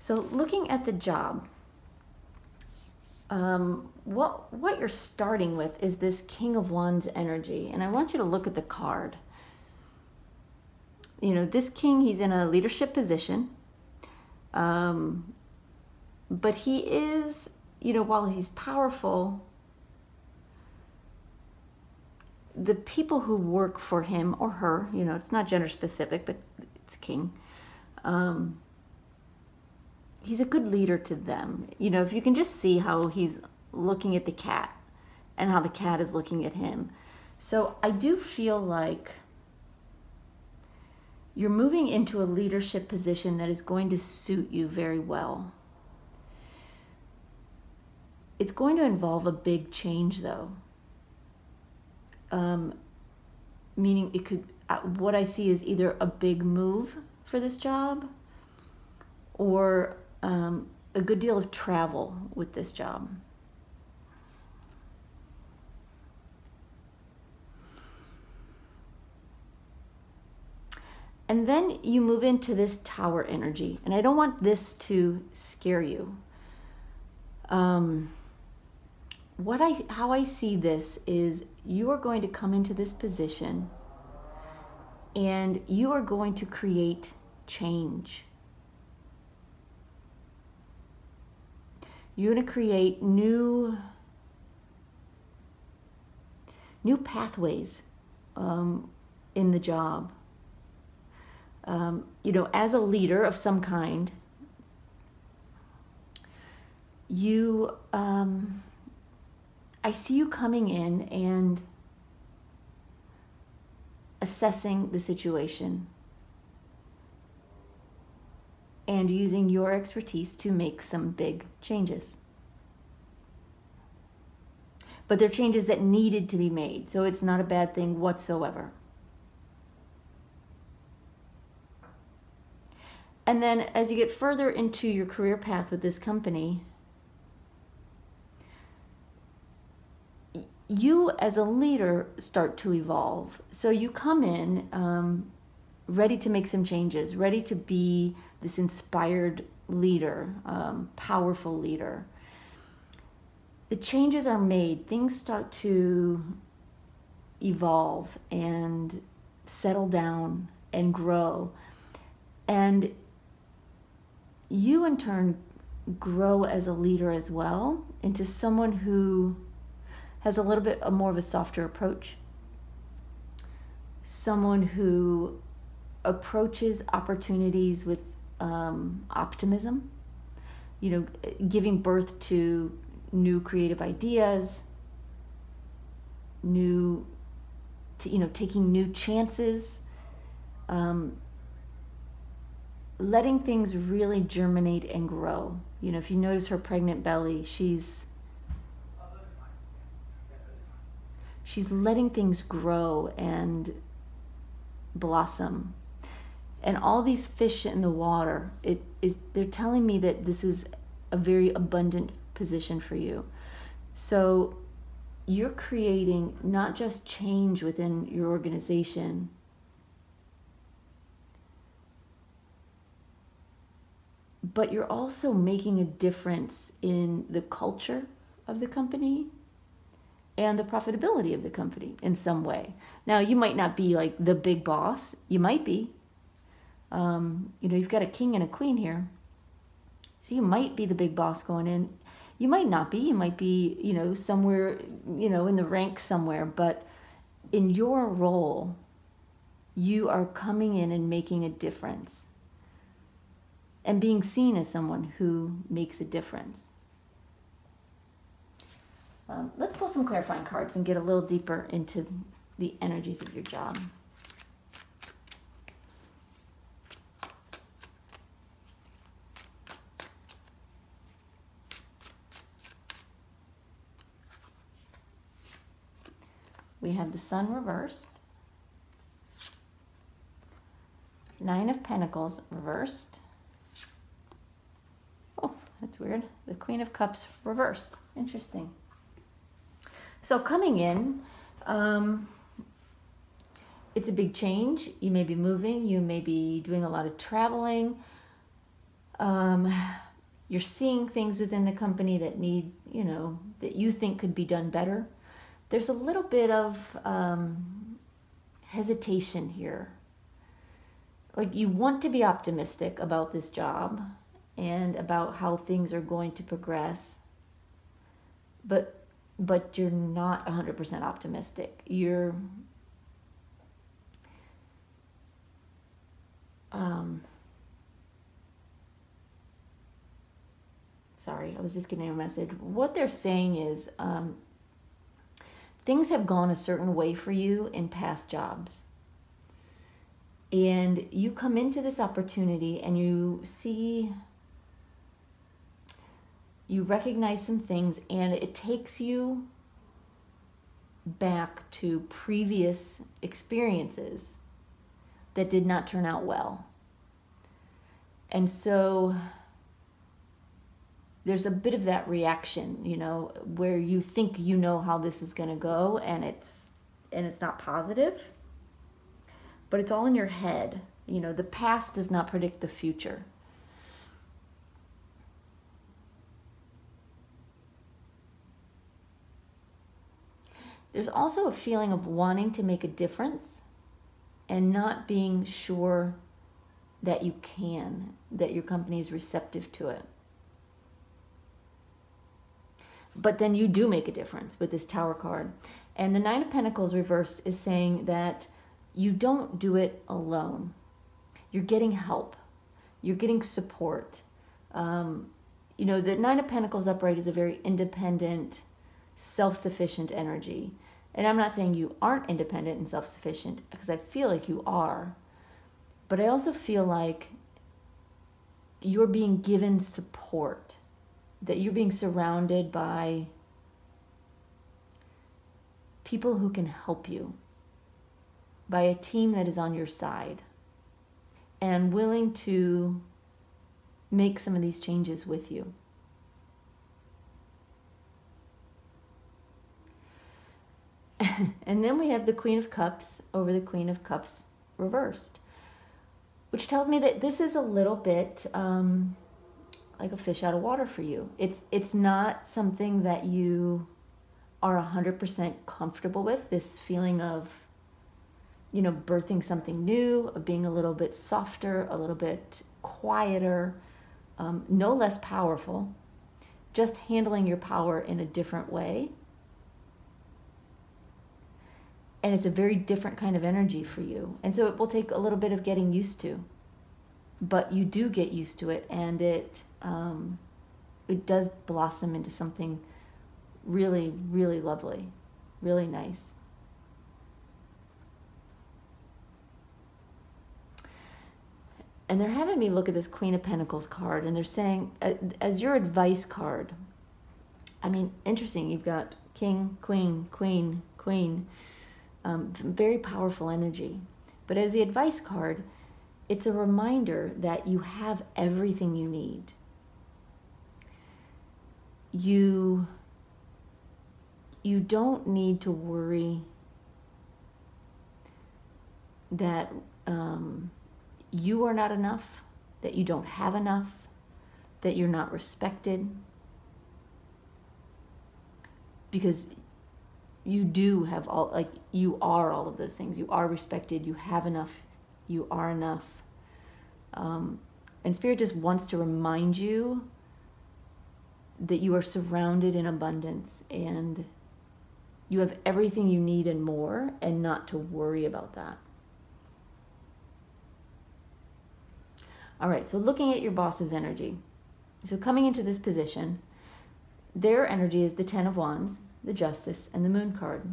So looking at the job, what you're starting with is this King of Wands energy. And I want you to look at the card. You know, this king, he's in a leadership position. But he is, you know, while he's powerful, the people who work for him or her, you know, it's not gender specific, but it's a king. He's a good leader to them. You know, if you can just see how he's looking at the cat and how the cat is looking at him. So I do feel like you're moving into a leadership position that is going to suit you very well. It's going to involve a big change, though. Meaning it could, what I see is either a big move for this job or a good deal of travel with this job. And then you move into this tower energy. And I don't want this to scare you. How I see this is you are going to come into this position and you are going to create change. You're going to create new pathways in the job. You know, as a leader of some kind, you, I see you coming in and assessing the situation and using your expertise to make some big changes. But they're changes that needed to be made, so it's not a bad thing whatsoever. And then as you get further into your career path with this company, you as a leader start to evolve. So you come in ready to make some changes, ready to be this inspired leader, powerful leader. The changes are made, things start to evolve and settle down and grow. And you in turn grow as a leader as well into someone who has a little bit more of a softer approach. Someone who approaches opportunities with optimism, you know, giving birth to new creative ideas, taking new chances, letting things really germinate and grow. You know, if you notice her pregnant belly, she's letting things grow and blossom. And all these fish in the water, they're telling me that this is a very abundant position for you. So you're creating not just change within your organization, but you're also making a difference in the culture of the company and the profitability of the company in some way. Now, you might not be like the big boss. You might be. You've got a king and a queen here. So you might be the big boss going in. You might not be. You might be, somewhere, in the ranks somewhere. But in your role, you are coming in and making a difference and being seen as someone who makes a difference. Let's pull some clarifying cards and get a little deeper into the energies of your job. We have the Sun reversed, Nine of Pentacles reversed. Oh, that's weird. The Queen of Cups reversed. Interesting. So coming in, it's a big change. You may be moving, you may be doing a lot of traveling. You're seeing things within the company that need, that you think could be done better. There's a little bit of hesitation here. Like, you want to be optimistic about this job and about how things are going to progress, but you're not 100% optimistic. You're sorry, I was just getting a message. What they're saying is things have gone a certain way for you in past jobs. And you come into this opportunity and you recognize some things, and it takes you back to previous experiences that did not turn out well. And so there's a bit of that reaction, where you think you know how this is going to go, and it's not positive, but it's all in your head. The past does not predict the future. There's also a feeling of wanting to make a difference and not being sure that you can, that your company is receptive to it. But then you do make a difference with this Tower card. And the Nine of Pentacles reversed is saying that you don't do it alone. You're getting help. You're getting support. The Nine of Pentacles upright is a very independent, self-sufficient energy. And I'm not saying you aren't independent and self-sufficient, because I feel like you are. But I also feel like you're being given support, that you're being surrounded by people who can help you, by a team that is on your side and willing to make some of these changes with you. And then we have the Queen of Cups over the Queen of Cups reversed, which tells me that this is a little bit like a fish out of water for you. It's not something that you are 100% comfortable with, this feeling of, birthing something new, of being a little bit softer, a little bit quieter, no less powerful, just handling your power in a different way. And it's a very different kind of energy for you. And so it will take a little bit of getting used to. But you do get used to it, and it does blossom into something really, really lovely, really nice. And they're having me look at this Queen of Pentacles card, and they're saying, as your advice card, interesting, you've got King, Queen, Queen, Queen, very powerful energy. But as the advice card, it's a reminder that you have everything you need. You don't need to worry that you are not enough, that you don't have enough, that you're not respected. Because you do have you are all of those things. You are respected, you have enough, you are enough. And Spirit just wants to remind you that you are surrounded in abundance, and you have everything you need and more, and not to worry about that. All right, so looking at your boss's energy. So coming into this position, their energy is the Ten of Wands, the Justice, and the Moon card.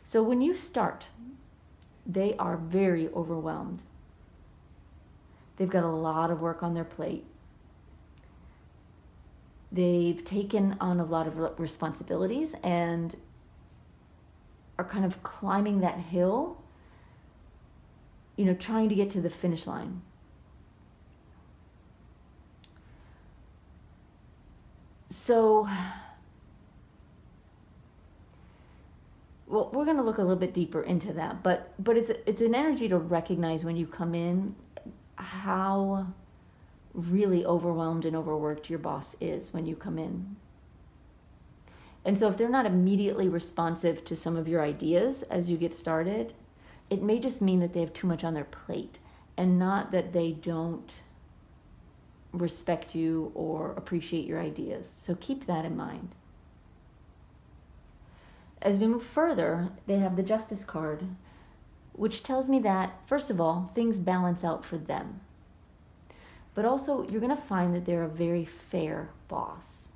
So when you start, they are very overwhelmed. They've got a lot of work on their plate. They've taken on a lot of responsibilities and are kind of climbing that hill, trying to get to the finish line. So, well, we're going to look a little bit deeper into that, but it's an energy to recognize when you come in how really overwhelmed and overworked your boss is when you come in. And so if they're not immediately responsive to some of your ideas as you get started, it may just mean that they have too much on their plate, and not that they don't respect you or appreciate your ideas. So keep that in mind. As we move further, they have the Justice card, which tells me that, first of all, things balance out for them. But also, you're going to find that they're a very fair boss.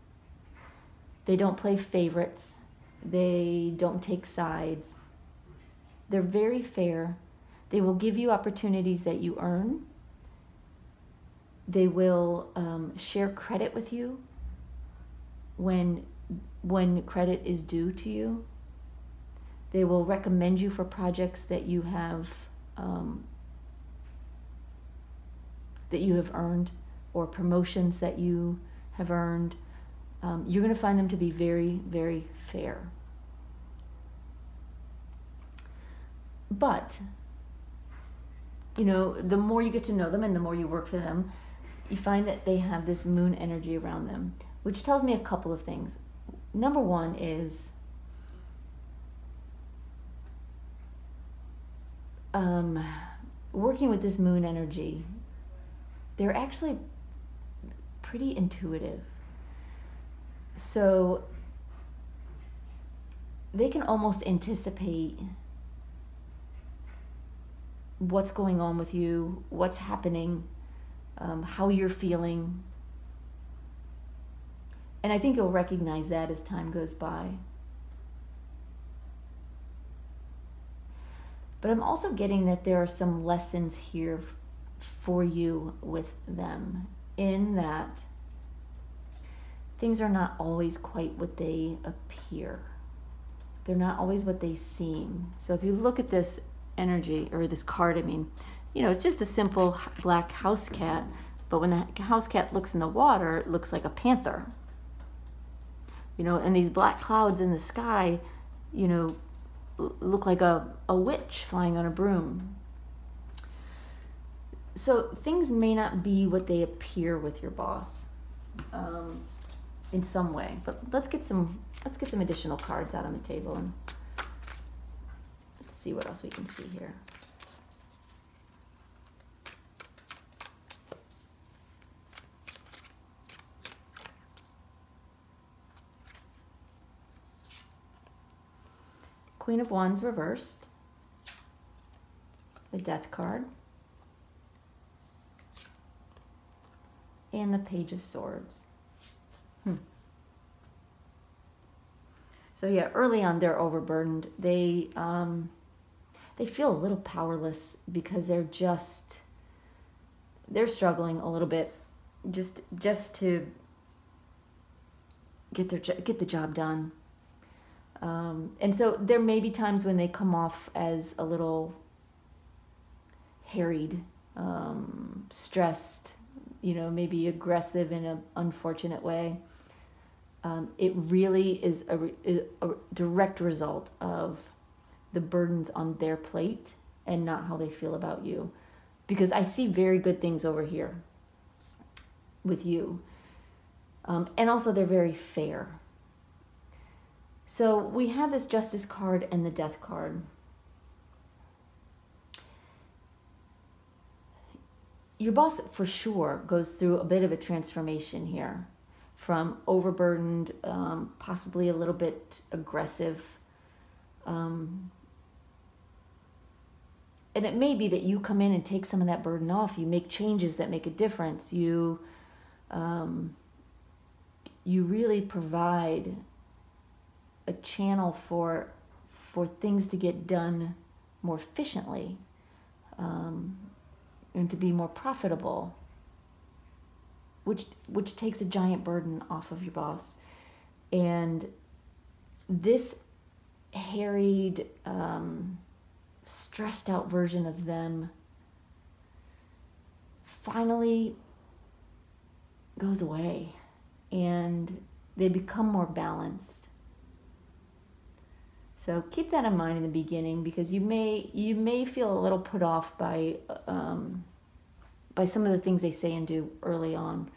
They don't play favorites. They don't take sides. They're very fair. They will give you opportunities that you earn. They will share credit with you when credit is due to you. They will recommend you for projects that you have earned, or promotions that you have earned. You're going to find them to be very, very fair. But, the more you get to know them and the more you work for them, you find that they have this moon energy around them, which tells me a couple of things. Number one is working with this moon energy, they're actually pretty intuitive. So they can almost anticipate what's going on with you, what's happening, how you're feeling. And I think you'll recognize that as time goes by. But I'm also getting that there are some lessons here for you with them, in that things are not always quite what they appear. They're not always what they seem. So if you look at this energy, or this card, it's just a simple black house cat, but when the house cat looks in the water, it looks like a panther. And these black clouds in the sky, look like a witch flying on a broom. So things may not be what they appear with your boss, in some way. But let's get some additional cards out on the table, and let's see what else we can see here. Queen of Wands reversed, the Death card, and the Page of Swords. So yeah, early on they're overburdened. They feel a little powerless because they're struggling a little bit just to get the job done. And so there may be times when they come off as a little harried, stressed, maybe aggressive in an unfortunate way. It really is a direct result of the burdens on their plate and not how they feel about you. Because I see very good things over here with you. And also they're very fair. So we have this Justice card and the Death card. Your boss for sure goes through a bit of a transformation here, from overburdened, possibly a little bit aggressive. And it may be that you come in and take some of that burden off. You make changes that make a difference. You really provide a channel for things to get done more efficiently, and to be more profitable, which takes a giant burden off of your boss. And this harried, stressed out version of them finally goes away, and they become more balanced. So keep that in mind in the beginning, because you may feel a little put off by by some of the things they say and do early on.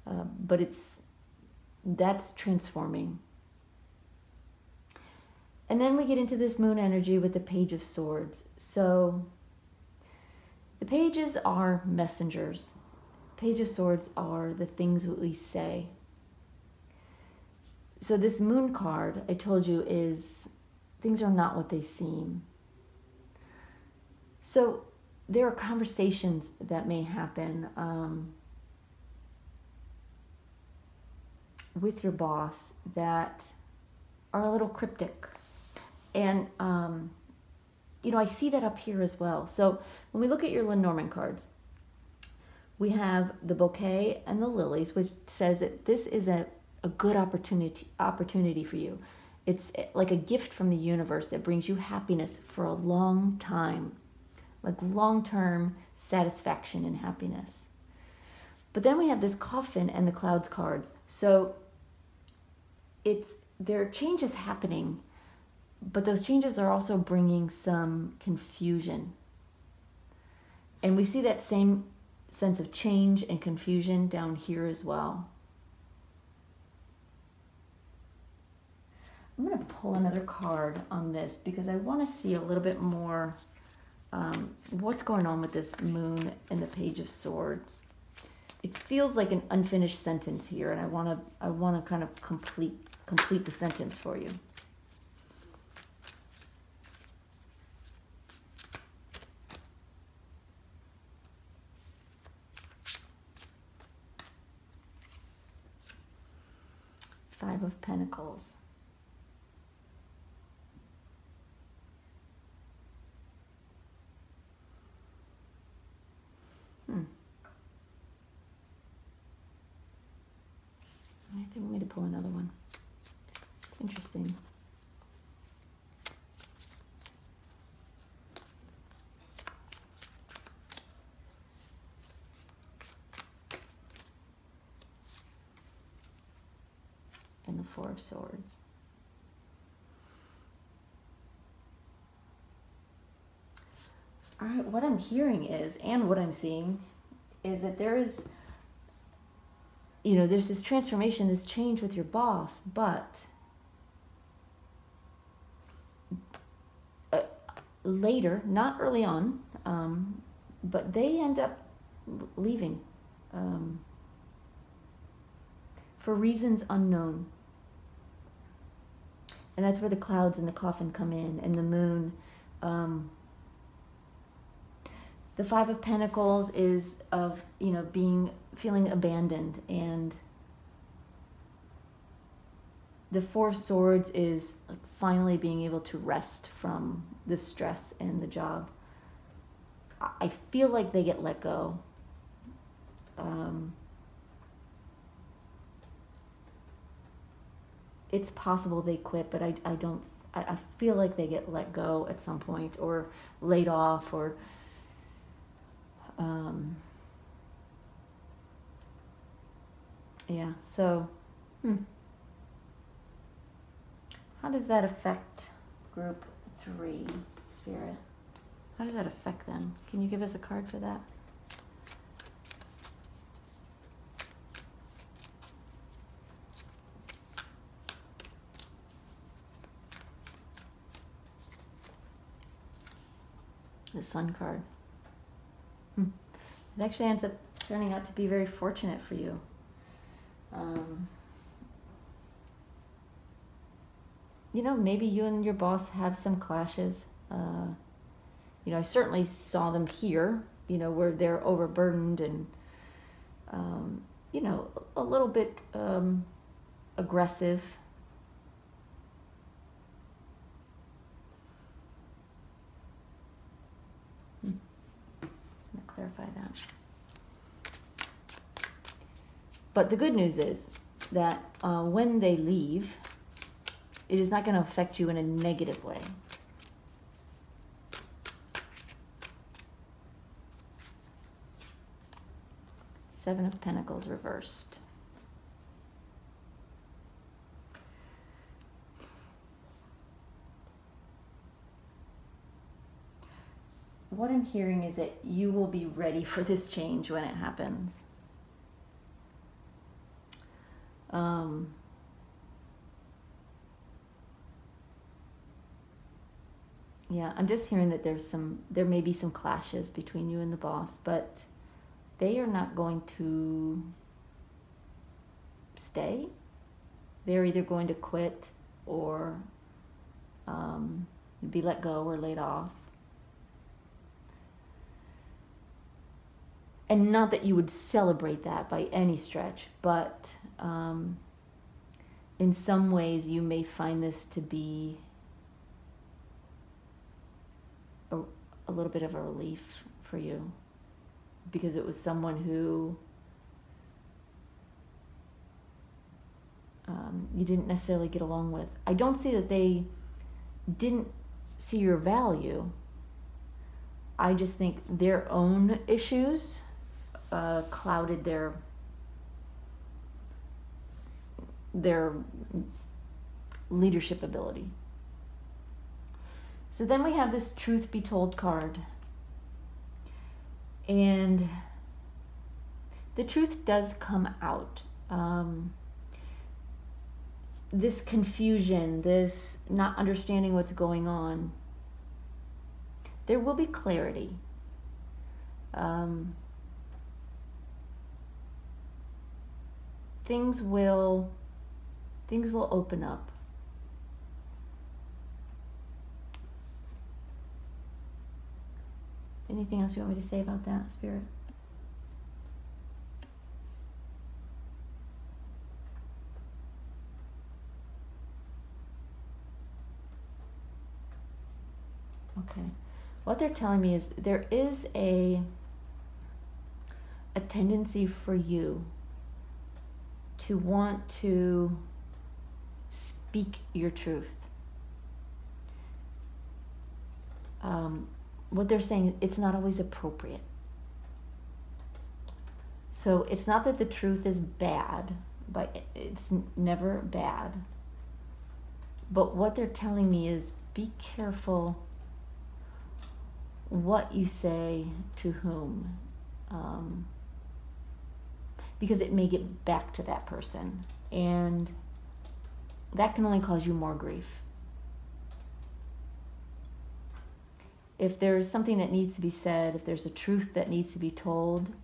But that's transforming. And then we get into this moon energy with the Page of Swords. So the pages are messengers. Page of Swords are the things that we say. So this moon card, I told you, is things are not what they seem. So there are conversations that may happen with your boss that are a little cryptic. And, I see that up here as well. So when we look at your Lenormand cards, we have the bouquet and the lilies, which says that this is a good opportunity for you. It's like a gift from the universe that brings you happiness for a long time, like long-term satisfaction and happiness. But then we have this coffin and the clouds cards. So there are changes happening, but those changes are also bringing some confusion. And we see that same sense of change and confusion down here as well. I'm going to pull another card on this because I want to see a little bit more what's going on with this moon and the Page of Swords. It feels like an unfinished sentence here, and I want to kind of complete the sentence for you. Five of Pentacles. I think we need to pull another one. It's interesting. And the Four of Swords. All right, what I'm hearing is, and what I'm seeing, is that there's this transformation, this change with your boss, but later, not early on, but they end up leaving for reasons unknown. And that's where the clouds and the coffin come in, and the moon. The Five of Pentacles is of, feeling abandoned, and the Four of Swords is like finally being able to rest from the stress and the job. I feel like they get let go. It's possible they quit, but I don't. I feel like they get let go at some point, or laid off, or yeah, so how does that affect group 3, Spirit? How does that affect them? Can you give us a card for that? The Sun card. It actually ends up turning out to be very fortunate for you. Maybe you and your boss have some clashes. I certainly saw them here, where they're overburdened and, a little bit aggressive. Clarify that. But the good news is that when they leave, it is not going to affect you in a negative way. Seven of Pentacles reversed. what I'm hearing is that you will be ready for this change when it happens. Yeah, I'm just hearing that there may be some clashes between you and the boss, but they are not going to stay. They're either going to quit or be let go or laid off. And not that you would celebrate that by any stretch, but in some ways you may find this to be a little bit of a relief for you, because it was someone who you didn't necessarily get along with. I don't see that they didn't see your value. I just think their own issues clouded their leadership ability. So then we have this truth be told card. And the truth does come out. This confusion, this not understanding what's going on, there will be clarity. Things will open up. Anything else you want me to say about that, Spirit? Okay. What they're telling me is there is a tendency for you to want to speak your truth. What they're saying, it's not always appropriate. So it's not that the truth is bad, but it's never bad. But what they're telling me is be careful what you say to whom, because it may get back to that person, and that can only cause you more grief. If there's something that needs to be said, if there's a truth that needs to be told,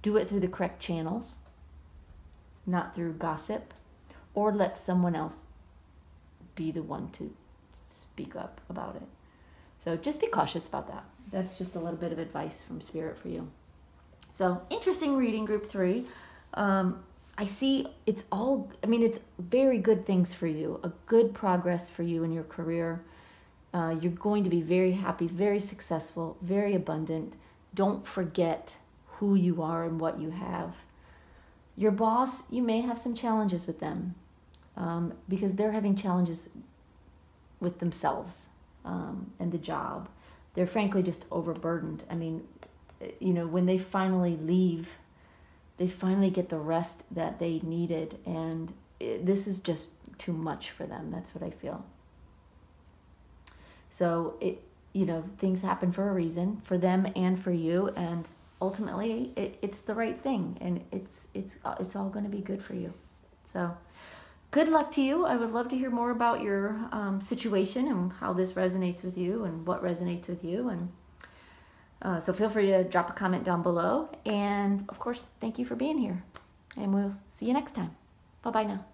do it through the correct channels, not through gossip, or let someone else be the one to speak up about it. So just be cautious about that. That's just a little bit of advice from Spirit for you. So interesting reading, group 3. I see it's very good things for you, a good progress for you in your career. You're going to be very happy, very successful, very abundant. Don't forget who you are and what you have. Your boss, you may have some challenges with them because they're having challenges with themselves and the job. They're frankly just overburdened. I mean, when they finally leave, they finally get the rest that they needed, and this is just too much for them. That's what I feel. So things happen for a reason, for them and for you, and ultimately it's the right thing, and it's all going to be good for you. So good luck to you. I would love to hear more about your situation and how this resonates with you and what resonates with you, and so feel free to drop a comment down below, and of course thank you for being here, and we'll see you next time. Bye bye now.